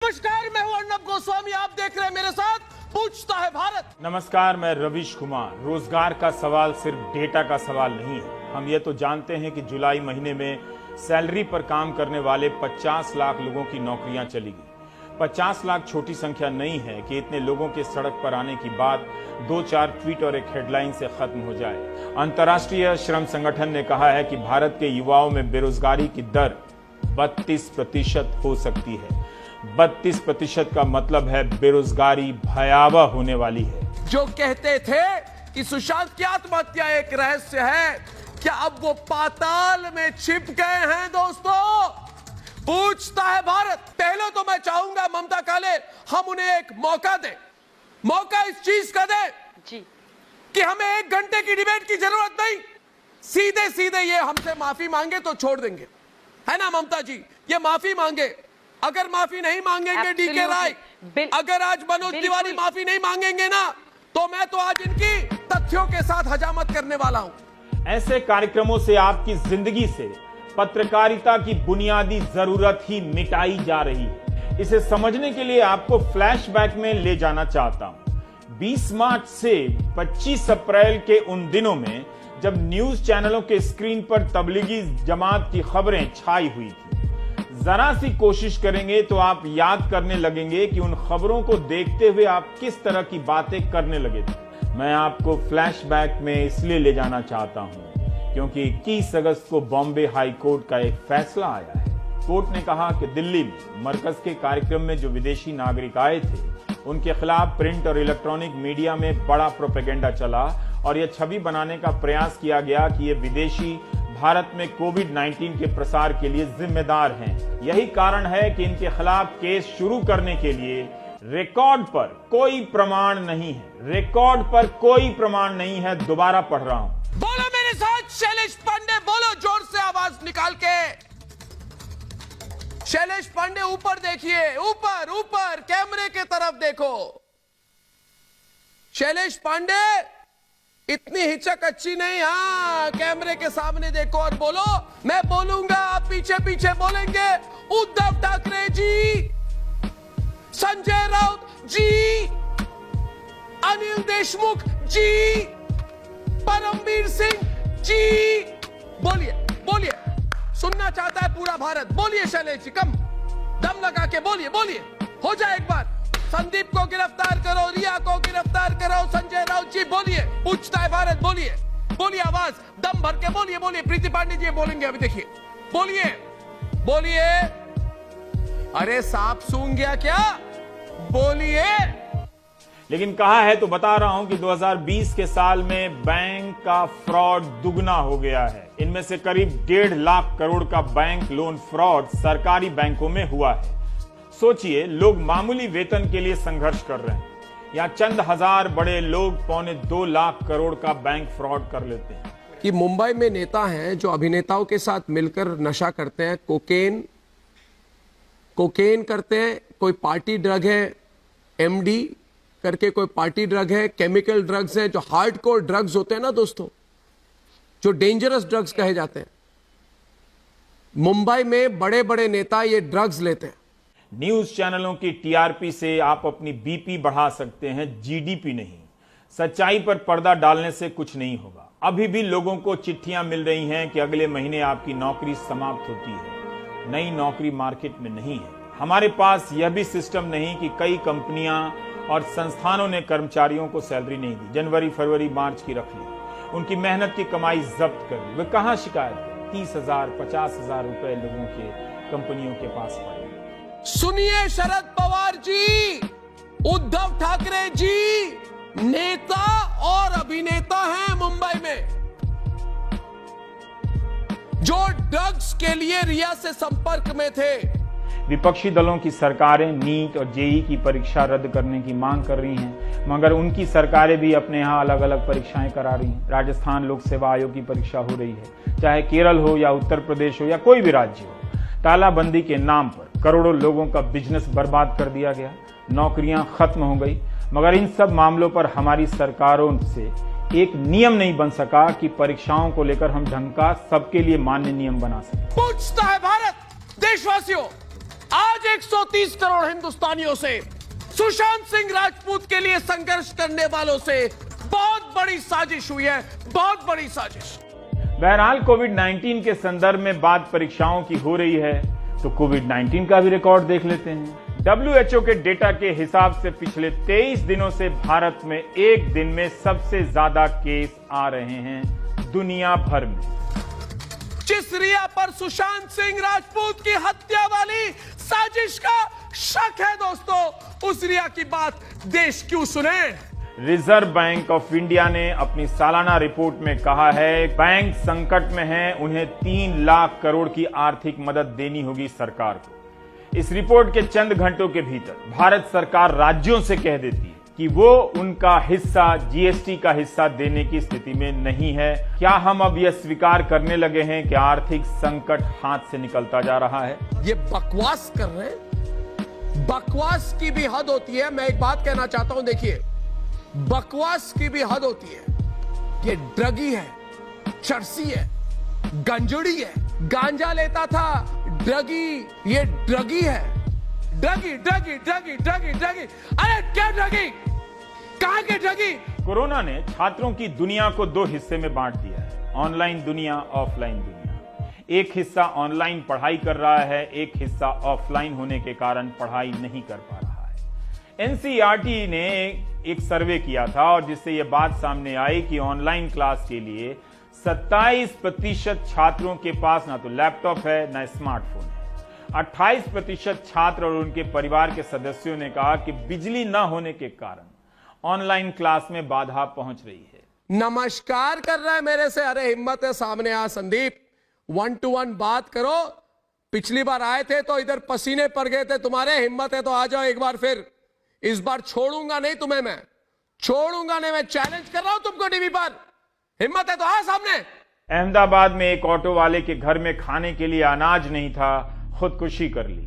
नमस्कार, मैं हूं अर्नब गोस्वामी। आप देख रहे हैं मेरे साथ पूछता है भारत। नमस्कार, मैं रवीश कुमार। रोजगार का सवाल सिर्फ डेटा का सवाल नहीं है। हम ये तो जानते हैं कि जुलाई महीने में सैलरी पर काम करने वाले 50 लाख लोगों की नौकरियां चली गई। 50 लाख छोटी संख्या नहीं है कि इतने लोगों के सड़क पर आने की बात 2-4 ट्वीट और एक हेडलाइन से खत्म हो जाए। अंतर्राष्ट्रीय श्रम संगठन ने कहा है कि भारत के युवाओं में बेरोजगारी की दर 32% हो सकती है। 32% का मतलब है बेरोजगारी भयावह होने वाली है। जो कहते थे कि सुशांत की आत्महत्या एक रहस्य है, क्या अब वो पाताल में छिप गए हैं? दोस्तों, पूछता है भारत। पहले तो मैं चाहूंगा ममता काले, हम उन्हें एक मौका दें। मौका इस चीज का दें जी कि हमें 1 घंटे की डिबेट की जरूरत नहीं, सीधे सीधे ये हमसे माफी मांगे तो छोड़ देंगे, है ना ममता जी? ये माफी मांगे। अगर माफी नहीं मांगेंगे डीके राय, अगर आज मनोज तिवारी माफी नहीं मांगेंगे ना, तो मैं तो आज इनकी तथ्यों के साथ हजामत करने वाला हूं। ऐसे कार्यक्रमों से आपकी जिंदगी से पत्रकारिता की बुनियादी जरूरत ही मिटाई जा रही है। इसे समझने के लिए आपको फ्लैशबैक में ले जाना चाहता हूं। 20 मार्च से 25 अप्रैल के उन दिनों में जब न्यूज चैनलों के स्क्रीन पर तबलीगी जमात की खबरें छाई हुई थी। जरा सी कोशिश करेंगे तो आप याद करने लगेंगे कि उन खबरों को देखते हुए आप किस तरह की बातें करने लगे थे। मैं आपको फ्लैशबैक में इसलिए ले जाना चाहता हूं क्योंकि 21 अगस्त को बॉम्बे हाई कोर्ट का एक फैसला आया है। कोर्ट ने कहा कि दिल्ली में मरकज के कार्यक्रम में जो विदेशी नागरिक आए थे, उनके खिलाफ प्रिंट और इलेक्ट्रॉनिक मीडिया में बड़ा प्रोपेगेंडा चला और यह छवि बनाने का प्रयास किया गया कि ये विदेशी भारत में कोविड-19 के प्रसार के लिए जिम्मेदार हैं। यही कारण है कि इनके खिलाफ केस शुरू करने के लिए रिकॉर्ड पर कोई प्रमाण नहीं है। रिकॉर्ड पर कोई प्रमाण नहीं है। दोबारा पढ़ रहा हूं। बोलो मेरे साथ, शैलेश पांडे, बोलो जोर से आवाज निकाल के। शैलेश पांडे, ऊपर देखिए, ऊपर ऊपर कैमरे के तरफ देखो। शैलेश पांडे, इतनी हिचक अच्छी नहीं। हाँ, कैमरे के सामने देखो और बोलो। मैं बोलूंगा, आप पीछे पीछे बोलेंगे। उद्धव ठाकरे जी, संजय राउत जी, अनिल देशमुख जी, परमवीर सिंह जी। बोलिए बोलिए, सुनना चाहता है पूरा भारत। बोलिए शैलेश जी, कम दम लगा के बोलिए, बोलिए। हो जाए एक बार। संदीप को गिरफ्तार करो, रिया को गिरफ्तार करो, संजय राउत जी बोलिए। पूछता है भारत, बोलिए बोलिए, आवाज दम भर के बोलिए, बोलिए। प्रीति पांडे जी बोलेंगे अभी, देखिए, बोलिए बोलिए। अरे सांप सूंघ गया क्या? बोलिए। लेकिन कहा है तो बता रहा हूं कि 2020 के साल में बैंक का फ्रॉड दुगना हो गया है। इनमें से करीब 1.5 लाख करोड़ का बैंक लोन फ्रॉड सरकारी बैंकों में हुआ है। सोचिए, लोग मामूली वेतन के लिए संघर्ष कर रहे हैं, या चंद हजार बड़े लोग 2.25 लाख करोड़ का बैंक फ्रॉड कर लेते हैं। कि मुंबई में नेता हैं जो अभिनेताओं के साथ मिलकर नशा करते हैं, कोकेन करते हैं। कोई पार्टी ड्रग है, एमडी करके कोई पार्टी ड्रग है, केमिकल ड्रग्स हैं, जो हार्डकोर ड्रग्स होते हैं ना दोस्तों, जो डेंजरस ड्रग्स कहे जाते हैं। मुंबई में बड़े बड़े नेता ये ड्रग्स लेते हैं। न्यूज चैनलों की टीआरपी से आप अपनी बीपी बढ़ा सकते हैं, जीडीपी नहीं। सच्चाई पर पर्दा डालने से कुछ नहीं होगा। अभी भी लोगों को चिट्ठियां मिल रही हैं कि अगले महीने आपकी नौकरी समाप्त होती है। नई नौकरी मार्केट में नहीं है। हमारे पास यह भी सिस्टम नहीं कि कई कंपनियां और संस्थानों ने कर्मचारियों को सैलरी नहीं दी, जनवरी फरवरी मार्च की रख ली, उनकी मेहनत की कमाई जब्त कर ली। वे कहां शिकायत करें? 30,000 50,000 रुपए लोगों के कंपनियों के पास पड़े। सुनिए शरद पवार जी, उद्धव ठाकरे जी नेता और अभिनेता हैं मुंबई में, जो ड्रग्स के लिए रिया से संपर्क में थे। विपक्षी दलों की सरकारें नीट और जेई की परीक्षा रद्द करने की मांग कर रही हैं, मगर उनकी सरकारें भी अपने यहाँ अलग अलग परीक्षाएं करा रही हैं। राजस्थान लोक सेवा आयोग की परीक्षा हो रही है, चाहे केरल हो या उत्तर प्रदेश हो या कोई भी राज्य हो। तालाबंदी के नाम पर करोड़ों लोगों का बिजनेस बर्बाद कर दिया गया, नौकरियां खत्म हो गई, मगर इन सब मामलों पर हमारी सरकारों से एक नियम नहीं बन सका कि परीक्षाओं को लेकर हम ढंग का सबके लिए मान्य नियम बना सकें। पूछता है भारत, देशवासियों, आज 130 करोड़ हिंदुस्तानियों से, सुशांत सिंह राजपूत के लिए संघर्ष करने वालों से बहुत बड़ी साजिश हुई है, बहुत बड़ी साजिश। बहरहाल कोविड-19 के संदर्भ में बात परीक्षाओं की हो रही है, तो कोविड-19 का भी रिकॉर्ड देख लेते हैं। WHO के डेटा के हिसाब से पिछले 23 दिनों से भारत में एक दिन में सबसे ज्यादा केस आ रहे हैं दुनिया भर में। जिस रिया पर सुशांत सिंह राजपूत की हत्या वाली साजिश का शक है दोस्तों, उस रिया की बात देश क्यों सुने? रिजर्व बैंक ऑफ इंडिया ने अपनी सालाना रिपोर्ट में कहा है बैंक संकट में है, उन्हें 3 लाख करोड़ की आर्थिक मदद देनी होगी सरकार को। इस रिपोर्ट के चंद घंटों के भीतर भारत सरकार राज्यों से कह देती है कि वो उनका हिस्सा जीएसटी का हिस्सा देने की स्थिति में नहीं है। क्या हम अब यह स्वीकार करने लगे हैं कि आर्थिक संकट हाथ से निकलता जा रहा है? ये बकवास कर रहे हैं। बकवास की भी हद होती है। मैं एक बात कहना चाहता हूं, देखिए, बकवास की भी हद होती है। ये ड्रगी है, चरसी है, गंजड़ी है, गांजा लेता था, ड्रगी, ये ड्रगी है। Druggie druggie druggie druggie druggie, अरे क्या ड्रगी, कहां के ड्रगी? कोरोना ने छात्रों की दुनिया को 2 हिस्से में बांट दिया है, ऑनलाइन दुनिया, ऑफलाइन दुनिया। एक हिस्सा ऑनलाइन पढ़ाई कर रहा है, एक हिस्सा ऑफलाइन होने के कारण पढ़ाई नहीं कर पा रहा है। एनसीईआरटी ने एक सर्वे किया था और जिससे यह बात सामने आई कि ऑनलाइन क्लास के लिए 27% छात्रों के पास ना तो लैपटॉप है ना स्मार्टफोन है। 28% छात्र और उनके परिवार के सदस्यों ने कहा कि बिजली न होने के कारण ऑनलाइन क्लास में बाधा पहुंच रही है। नमस्कार कर रहा है मेरे से, अरे हिम्मत है सामने आ संदीप, 1 to 1 बात करो। पिछली बार आए थे तो इधर पसीने पड़ गए थे तुम्हारे, हिम्मत है तो आ जाओ एक बार फिर। इस बार छोड़ूंगा नहीं तुम्हें, मैं छोड़ूंगा नहीं, मैं चैलेंज कर रहा हूं तुमको टीवी पर। हिम्मत है तो आ सामने। अहमदाबाद में एक ऑटो वाले के घर में खाने के लिए अनाज नहीं था, खुदकुशी कर ली।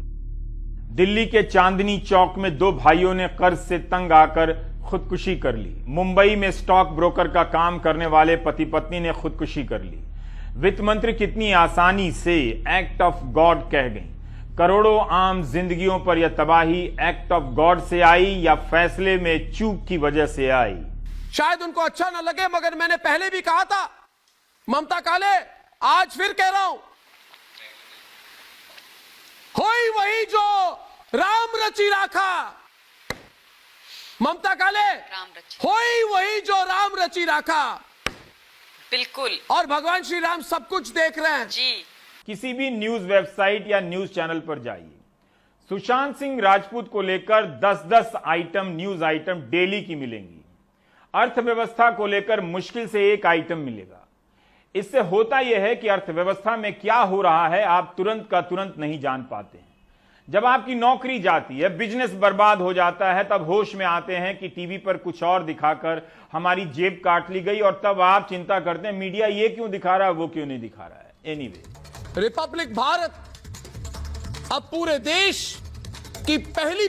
दिल्ली के चांदनी चौक में 2 भाइयों ने कर्ज से तंग आकर खुदकुशी कर ली। मुंबई में स्टॉक ब्रोकर का काम करने वाले पति पत्नी ने खुदकुशी कर ली। वित्त मंत्री कितनी आसानी से एक्ट ऑफ गॉड कह गई। करोड़ों आम जिंदगियों पर यह तबाही एक्ट ऑफ गॉड से आई या फैसले में चूक की वजह से आई? शायद उनको अच्छा ना लगे, मगर मैंने पहले भी कहा था, ममता काले, आज फिर कह रहा हूं, होई वही जो राम रची राखा। ममता काले, होई वही जो राम रची राखा। बिल्कुल। और भगवान श्री राम सब कुछ देख रहे हैं जी। किसी भी न्यूज वेबसाइट या न्यूज चैनल पर जाइए, सुशांत सिंह राजपूत को लेकर 10-10 आइटम, न्यूज आइटम डेली की मिलेंगी। अर्थव्यवस्था को लेकर मुश्किल से एक आइटम मिलेगा। इससे होता यह है कि अर्थव्यवस्था में क्या हो रहा है आप तुरंत का तुरंत नहीं जान पाते हैं। जब आपकी नौकरी जाती है, बिजनेस बर्बाद हो जाता है, तब होश में आते हैं कि टीवी पर कुछ और दिखाकर हमारी जेब काट ली गई, और तब आप चिंता करते हैं मीडिया ये क्यों दिखा रहा है, वो क्यों नहीं दिखा रहा है। एनीवे, रिपब्लिक भारत अब पूरे देश की पहली